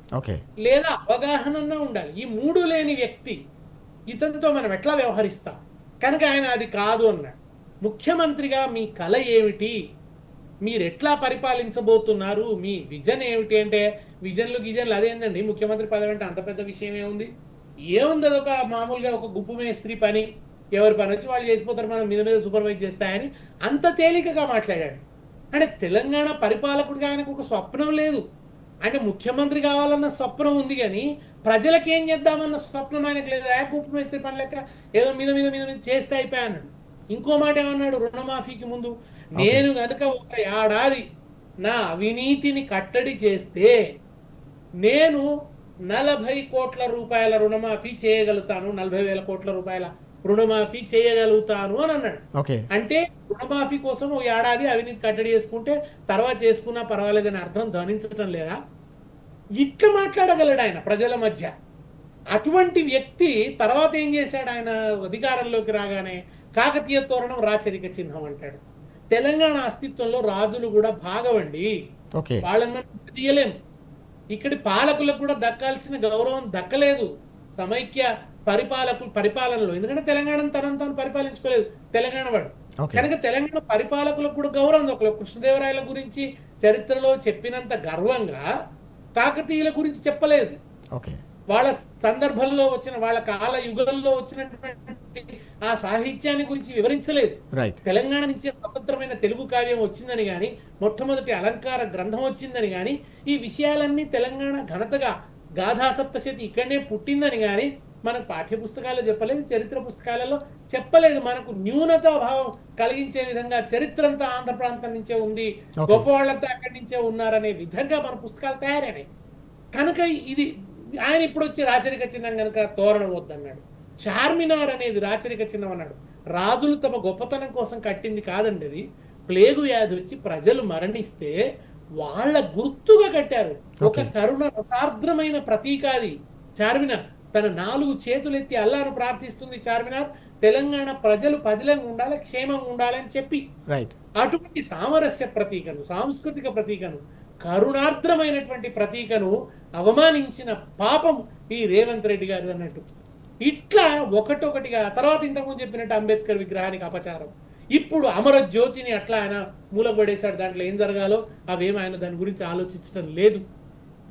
లేదా అవగాహనన్నా ఉండాలి. ఈ మూడు లేని వ్యక్తి ఇతనితో మనం ఎట్లా వ్యవహరిస్తాం? కనుక ఆయన అది కాదు అన్నాడు. ముఖ్యమంత్రిగా మీ కళ ఏమిటి, మీరు ఎట్లా పరిపాలించబోతున్నారు, మీ విజన్ ఏమిటి అంటే, గిజన్లు అదేందండి, ముఖ్యమంత్రి పదవి అంటే అంత పెద్ద విషయం ఏముంది, అదొక మామూలుగా ఒక గుప్పు మేస్త్రి పని, ఎవరి పని వచ్చి వాళ్ళు చేసిపోతారు, మనం మీద సూపర్వైజ్ చేస్తాయని అంత తేలికగా మాట్లాడాడు. అంటే తెలంగాణ పరిపాలకుడిగా ఆయనకు ఒక స్వప్నం లేదు. అంటే ముఖ్యమంత్రి కావాలన్న స్వప్నం ఉంది, కానీ ప్రజలకు ఏం చేద్దామన్న స్వప్నం ఆయనకు లేదు. గుప్పు మేస్త్రి పని లెక్క ఏదో మీద చేస్తే అయిపోయాడు. ఇంకో మాట ఏమన్నాడు రుణమాఫీకి ముందు, నేను కనుక ఒక ఏడాది నా అవినీతిని కట్టడి చేస్తే నేను 40 కోట్ల రూపాయల రుణమాఫీ చేయగలుగుతాను, 40,000 కోట్ల రూపాయల రుణమాఫీ చేయగలుగుతాను అని అన్నాడు. అంటే రుణమాఫీ కోసం ఒక ఏడాది అవినీతి కట్టడి చేసుకుంటే తర్వాత చేసుకున్నా పర్వాలేదని అర్థం ధ్వనించటం లేదా? ఇట్లా మాట్లాడగలడు ఆయన ప్రజల మధ్య. అటువంటి వ్యక్తి తర్వాత ఏం చేశాడు? ఆయన అధికారంలోకి రాగానే కాకతీయ తోరణం రాచరిక చిహ్నం అంటాడు. తెలంగాణ అస్తిత్వంలో రాజులు కూడా భాగవండి, వాళ్ళని మనం తీయలేం. ఇక్కడి పాలకులకు కూడా దక్కాల్సిన గౌరవం దక్కలేదు సమైక్య పరిపాలనలో. ఎందుకంటే తెలంగాణను తాను పరిపాలించుకోలేదు తెలంగాణ వాడు. కనుక తెలంగాణ పరిపాలకులకు కూడా గౌరవం దక్కలేదు. కృష్ణదేవరాయల గురించి చరిత్రలో చెప్పినంత గర్వంగా కాకతీయుల గురించి చెప్పలేదు. వాళ్ళ సందర్భంలో వచ్చిన, వాళ్ళ కాల యుగంలో వచ్చినటువంటి ఆ సాహిత్యాన్ని గురించి వివరించలేదు. తెలంగాణ నుంచే స్వతంత్రమైన తెలుగు కావ్యం వచ్చిందని గాని, మొట్టమొదటి అలంకార గ్రంథం వచ్చిందని గాని, ఈ విషయాలన్నీ తెలంగాణ ఘనతగా గాథా సప్తశతి ఇక్కడనే పుట్టిందని గాని మనకు పాఠ్య పుస్తకాల్లో చెప్పలేదు, చరిత్ర పుస్తకాలలో చెప్పలేదు. మనకు న్యూనతా భావం కలిగించే విధంగా చరిత్ర అంతా ఆంధ్ర ప్రాంతం నుంచే ఉంది, గొప్ప వాళ్ళంతా అక్కడి నుంచే ఉన్నారనే విధంగా మన పుస్తకాలు తయారైనాయి. కనుక ఇది ఆయన ఇప్పుడు వచ్చి రాచరిక చిహ్నం కనుక తోరణం వద్దన్నాడు. చార్మినార్ అనేది రాచరిక చిహ్నం అన్నాడు. రాజులు తమ గొప్పతనం కోసం కట్టింది కాదండి అది. ప్లేగు వ్యాధి వచ్చి ప్రజలు మరణిస్తే వాళ్ళ గుర్తుగా కట్టారు. ఒక కరుణ రసార్ద్రమైన ప్రతీకాది చార్మినార్. తన 4 చేతులెత్తి అల్లాను ప్రార్థిస్తుంది చార్మినార్. తెలంగాణ ప్రజలు పదిలంగా ఉండాలి, క్షేమంగా ఉండాలని చెప్పి అటువంటి సామరస్య ప్రతీకను, సాంస్కృతిక ప్రతీకను, కరుణార్ద్రమైనటువంటి ప్రతీకను అవమానించిన పాపం ఈ రేవంత్ రెడ్డి గారిది అన్నట్టు. ఇట్లా ఒకటొకటిగా తర్వాత ఇంతకుముందు చెప్పినట్టు అంబేద్కర్ విగ్రహానికి అపచారం, ఇప్పుడు అమరజ్యోతిని అట్లా ఆయన మూలపడేశాడు. దాంట్లో ఏం జరగాలో అవేం ఆయన దాని గురించి ఆలోచించడం లేదు.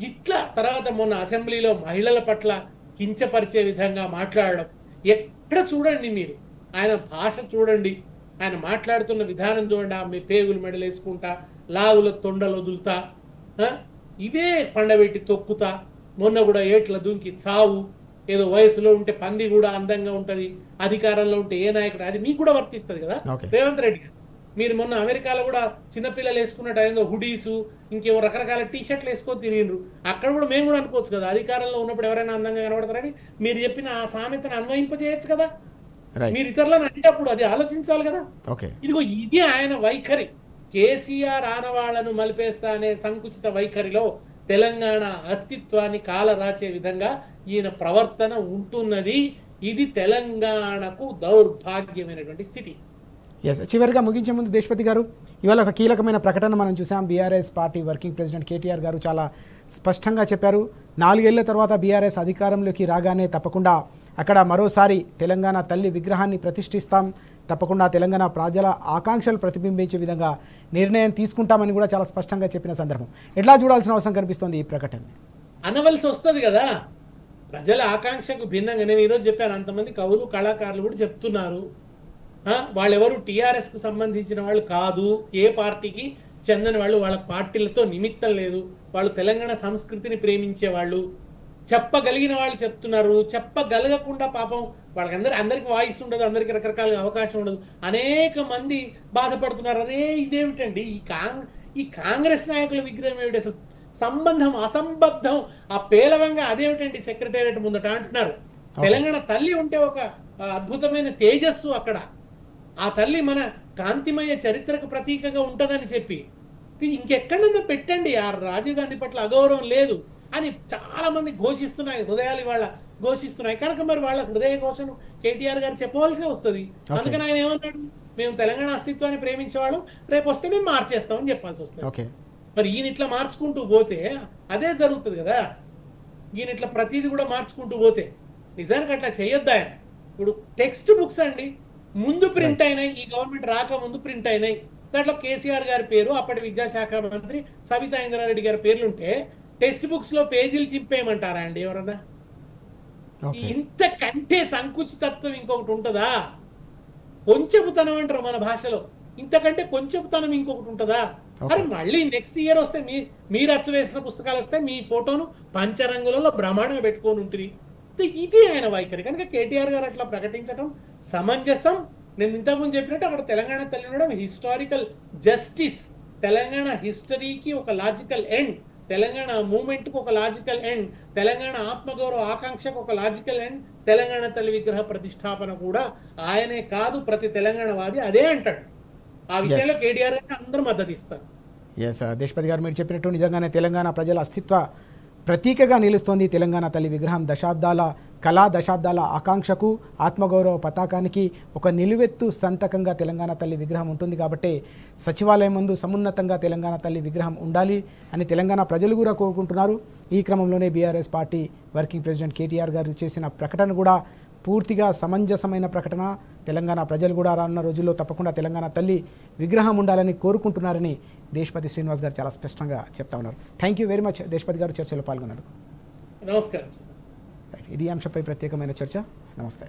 ఇట్లా తర్వాత మొన్న అసెంబ్లీలో మహిళల పట్ల కించపరిచే విధంగా మాట్లాడడం. ఎక్కడ చూడండి మీరు ఆయన భాష చూడండి, ఆయన మాట్లాడుతున్న విధానం చూడండి. ఆమె పేగులు మెడలేసుకుంటా, లాగుల తొండలు వదులుతా, ఇవే పండబెట్టి తొక్కుతా, మొన్న కూడా ఏట్ల దుంకి చావు, ఏదో వయసులో ఉంటే పంది కూడా అందంగా ఉంటది, అధికారంలో ఉంటే ఏ నాయకుడు, అది మీకు కూడా వర్తిస్తుంది కదా రేవంత్ రెడ్డి గారు. మీరు మొన్న అమెరికాలో కూడా చిన్నపిల్లలు వేసుకున్నట్టు ఏదో హుడీసు ఇంకేమో రకరకాల టీషర్ట్లు వేసుకొని తిరిగిండ్రు. అక్కడ కూడా మేము కూడా అనుకోవచ్చు కదా, అధికారంలో ఉన్నప్పుడు ఎవరైనా అందంగా కనబడతారని. మీరు చెప్పిన ఆ సామెతను అన్వయింపజేయచ్చు కదా, మీరు ఇతరులను అనేటప్పుడు అది ఆలోచించాలి కదా. ఇదిగో ఇది ఆయన వైఖరి. కేసీఆర్ ఆనవాళ్లను మలిపేస్తా అనే సంకుచిత వైఖరిలో తెలంగాణ అస్తిత్వాన్ని కాలరాచే విధంగా ఈయన ప్రవర్తన ఉంటున్నది. ఇది తెలంగాణకు దౌర్భాగ్యమైనటువంటి స్థితి. చివరిగా ముగించే ముందు దేశపతి గారు, ఇవాళ ఒక కీలకమైన ప్రకటన మనం చూసాం. BRS party working president KTR గారు చాలా స్పష్టంగా చెప్పారు, 4 ఏళ్ల తర్వాత బీఆర్ఎస్ అధికారంలోకి రాగానే తప్పకుండా అక్కడ మరోసారి తెలంగాణ తల్లి విగ్రహాన్ని ప్రతిష్ఠిస్తాం, తప్పకుండా తెలంగాణ ప్రజల ఆకాంక్షలు ప్రతిబింబించే విధంగా నిర్ణయం తీసుకుంటామని కూడా చాలా స్పష్టంగా చెప్పిన సందర్భం. ఎట్లా చూడాల్సిన అవసరం కనిపిస్తోంది ఈ ప్రకటన? అనవలసి వస్తుంది కదా ప్రజల ఆకాంక్షకు భిన్నంగా. నేను ఈరోజు చెప్పాను, అంతమంది కవులు కళాకారులు కూడా చెప్తున్నారు. వాళ్ళెవరు టీఆర్ఎస్ కు సంబంధించిన వాళ్ళు కాదు, ఏ పార్టీకి చెందని వాళ్ళు, వాళ్ళ పార్టీలతో నిమిత్తం లేదు, వాళ్ళు తెలంగాణ సంస్కృతిని ప్రేమించే వాళ్ళు, చెప్పగలిగిన వాళ్ళు చెప్తున్నారు. చెప్పగలగకుండా పాపం అందరికి వాయిస్ ఉండదు, అందరికి రకరకాల అవకాశం ఉండదు. అనేక మంది బాధపడుతున్నారు. అరే ఇదేమిటండి ఈ కాంగ్రెస్ నాయకుల విగ్రహం ఏమిటి, అసలు సంబంధం అసంబద్ధం, ఆ పేలవంగా అదేమిటండి సెక్రటేరియట్ ముందట అంటున్నారు. తెలంగాణ తల్లి ఉంటే ఒక అద్భుతమైన తేజస్సు అక్కడ. ఆ తల్లి మన కాంతిమయ చరిత్రకు ప్రతీకగా ఉంటుందని చెప్పి ఇంకెక్కడన్నా పెట్టండి, ఆ రాజీవ్ గాంధీ పట్ల అగౌరవం లేదు అని చాలా మంది ఘోషిస్తున్నాయి, హృదయాలు ఇవాళ ఘోషిస్తున్నాయి. కనుక మరి వాళ్ళ హృదయ ఘోషను కేటీఆర్ గారు చెప్పవలసి వస్తుంది. అందుకని ఆయన ఏమన్నాడు, మేము తెలంగాణ అస్తిత్వాన్ని ప్రేమించేవాళ్ళం, రేపు వస్తే మేము మార్చేస్తామని చెప్పాల్సి వస్తుంది. మరి ఈయన ఇట్లా మార్చుకుంటూ పోతే అదే జరుగుతుంది కదా. ఈయన ఇట్లా ప్రతిదీ కూడా మార్చుకుంటూ పోతే నిజానికి అట్లా చేయొద్దు ఆయన. ఇప్పుడు టెక్స్ట్ బుక్స్ అండి ముందు ప్రింట్ అయినాయి, ఈ గవర్నమెంట్ రాకముందు ప్రింట్ అయినాయి. దాంట్లో కేసీఆర్ గారి పేరు, అప్పటి విద్యాశాఖ మంత్రి సబితా ఇంద్రారెడ్డి గారి పేర్లుంటే టెక్స్ట్ బుక్స్ లో పేజీలు చింపేయమంటారా అండి ఎవరన్నా? ఇంతకంటే సంకుచితత్వం ఇంకొకటి ఉంటుందా? కొంచెపుతనం అంటారు మన భాషలో, ఇంతకంటే కొంచెపుతనం ఇంకొకటి ఉంటుందా? అరే మళ్ళీ నెక్స్ట్ ఇయర్ వస్తే మీరు అచ్చు వేసిన పుస్తకాలు వస్తే మీ ఫోటోను పంచరంగులలో బ్రహ్మాండంగా పెట్టుకొని ఉంటుంది. ఇది ఆయన వైఖరి. కనుక కేటీఆర్ గారు అట్లా ప్రకటించడం సమంజసం. నేను ఇంతకుముందు చెప్పినట్టు అక్కడ తెలంగాణ తల్లి ఉండడం హిస్టారికల్ జస్టిస్. తెలంగాణ హిస్టరీకి ఒక లాజికల్ ఎండ్, తెలంగాణ మూమెంట్కి ఒక లాజికల్ ఎండ్, తెలంగాణ ఆత్మగౌరవ ఆకాంక్షకు ఒక లాజికల్ ఎండ్. తెలంగాణ తల్లి విగ్రహ ప్రతిష్టాపన కూడా ఆయనే కాదు, ప్రతి తెలంగాణ వాది అదే అంటాడు. ఆ విషయంలో కేటీఆర్ గారికి అందరూ మద్దతు ఇస్తారు. ఎస్ దేశపతి గారు మీరు చెప్పినట్టు నిజంగానే తెలంగాణ ప్రజల అస్తిత్వ ప్రతీకగా నిలుస్తోంది తెలంగాణ తల్లి విగ్రహం. దశాబ్దాల కళా, దశాబ్దాల ఆకాంక్షకు, ఆత్మగౌరవ పతాకానికి ఒక నిలువెత్తు సంతకంగా తెలంగాణ తల్లి విగ్రహం ఉంటుంది. కాబట్టి సచివాలయం ముందు సమున్నతంగా తెలంగాణ తల్లి విగ్రహం ఉండాలి అని తెలంగాణ ప్రజలు కూడా కోరుకుంటున్నారు. ఈ క్రమంలోనే BRS party working president KTR గారు చేసిన ప్రకటన కూడా పూర్తిగా సమంజసమైన ప్రకటన. తెలంగాణ ప్రజలు కూడా రానున్న రోజుల్లో తప్పకుండా తెలంగాణ తల్లి విగ్రహం ఉండాలని కోరుకుంటున్నారని దేశపతి శ్రీనివాస్ గారు చాలా స్పష్టంగా చెప్తా ఉన్నారు. Thank you very much Deshapati గారు చర్చలో పాల్గొన్నారు. నమస్కారం. ఇది అంశంపై ప్రత్యేకమైన చర్చ. నమస్తే.